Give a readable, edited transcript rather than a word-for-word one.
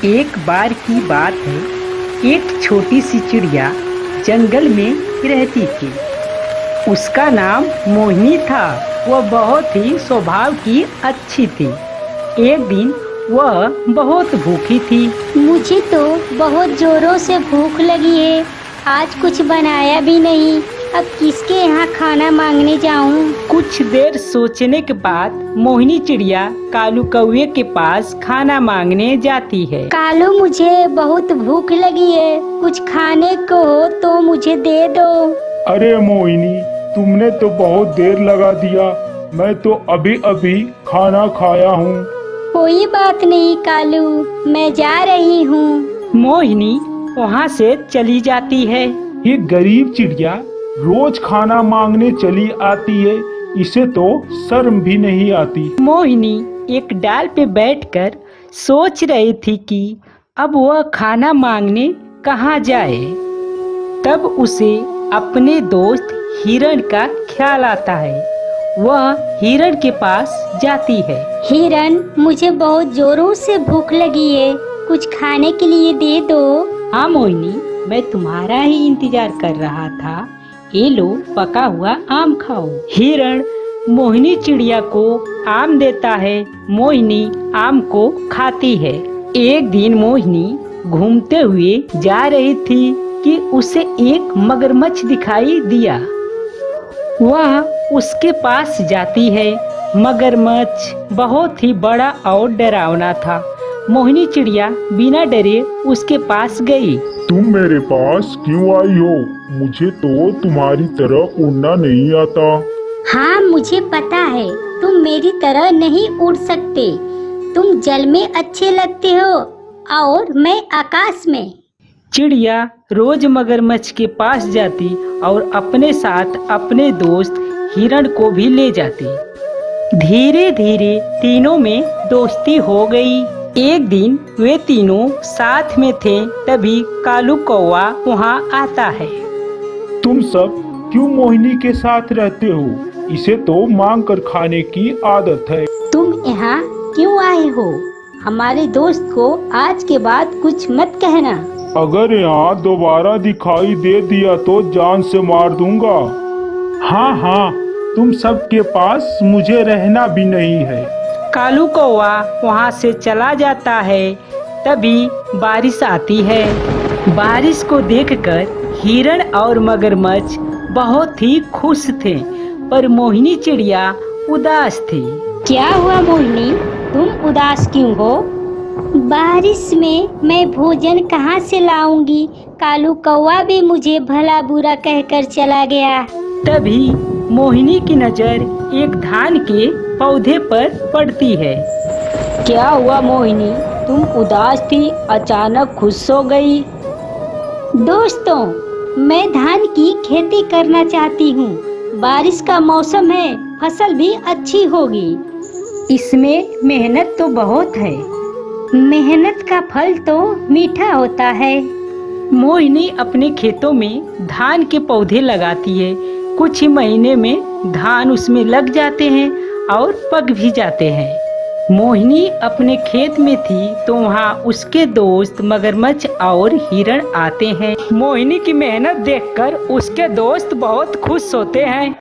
एक बार की बात है, एक छोटी सी चिड़िया जंगल में रहती थी। उसका नाम मोहिनी था। वह बहुत ही स्वभाव की अच्छी थी। एक दिन वह बहुत भूखी थी। मुझे तो बहुत जोरों से भूख लगी है। आज कुछ बनाया भी नहीं। अब किसके यहाँ खाना मांगने जाऊँ? कुछ देर सोचने के बाद मोहिनी चिड़िया कालू कौवे के पास खाना मांगने जाती है। कालू, मुझे बहुत भूख लगी है, कुछ खाने को हो तो मुझे दे दो। अरे मोहिनी, तुमने तो बहुत देर लगा दिया। मैं तो अभी अभी खाना खाया हूँ। कोई बात नहीं कालू, मैं जा रही हूँ। मोहिनी वहाँ से चली जाती है। ये गरीब चिड़िया रोज खाना मांगने चली आती है। इसे तो शर्म भी नहीं आती। मोहिनी एक डाल पे बैठकर सोच रही थी कि अब वह खाना मांगने कहाँ जाए। तब उसे अपने दोस्त हिरण का ख्याल आता है। वह हिरण के पास जाती है। हिरण, मुझे बहुत जोरों से भूख लगी है, कुछ खाने के लिए दे दो। हाँ मोहिनी, मैं तुम्हारा ही इंतजार कर रहा था। ये लो, पका हुआ आम खाओ। हिरण मोहिनी चिड़िया को आम देता है। मोहिनी आम को खाती है। एक दिन मोहिनी घूमते हुए जा रही थी कि उसे एक मगरमच्छ दिखाई दिया। वह उसके पास जाती है। मगरमच्छ बहुत ही बड़ा और डरावना था। मोहिनी चिड़िया बिना डरे उसके पास गई। तुम मेरे पास क्यों आई हो? मुझे तो तुम्हारी तरह उड़ना नहीं आता। हाँ, मुझे पता है, तुम मेरी तरह नहीं उड़ सकते। तुम जल में अच्छे लगते हो और मैं आकाश में। चिड़िया रोज मगरमच्छ के पास जाती और अपने साथ अपने दोस्त हिरण को भी ले जाती। धीरे धीरे तीनों में दोस्ती हो गई। एक दिन वे तीनों साथ में थे, तभी कालू कौवा वहाँ आता है। तुम सब क्यों मोहिनी के साथ रहते हो? इसे तो मांग कर खाने की आदत है। तुम यहाँ क्यों आए हो? हमारे दोस्त को आज के बाद कुछ मत कहना। अगर यहाँ दोबारा दिखाई दे दिया तो जान से मार दूंगा। हाँ हाँ, तुम सबके पास मुझे रहना भी नहीं है। कालू कौवा वहाँ से चला जाता है। तभी बारिश आती है। बारिश को देखकर हिरण और मगरमच्छ बहुत ही खुश थे, पर मोहिनी चिड़िया उदास थी। क्या हुआ मोहिनी, तुम उदास क्यों हो? बारिश में मैं भोजन कहाँ से लाऊंगी? कालू कौवा भी मुझे भला बुरा कहकर चला गया। तभी मोहिनी की नजर एक धान के पौधे पर पड़ती है। क्या हुआ मोहिनी, तुम उदास थी, अचानक खुश हो गई? दोस्तों, मैं धान की खेती करना चाहती हूँ। बारिश का मौसम है, फसल भी अच्छी होगी। इसमें मेहनत तो बहुत है। मेहनत का फल तो मीठा होता है। मोहिनी अपने खेतों में धान के पौधे लगाती है। कुछ ही महीने में धान उसमें लग जाते हैं और पक भी जाते हैं। मोहिनी अपने खेत में थी तो वहाँ उसके दोस्त मगरमच्छ और हिरण आते हैं। मोहिनी की मेहनत देखकर उसके दोस्त बहुत खुश होते हैं।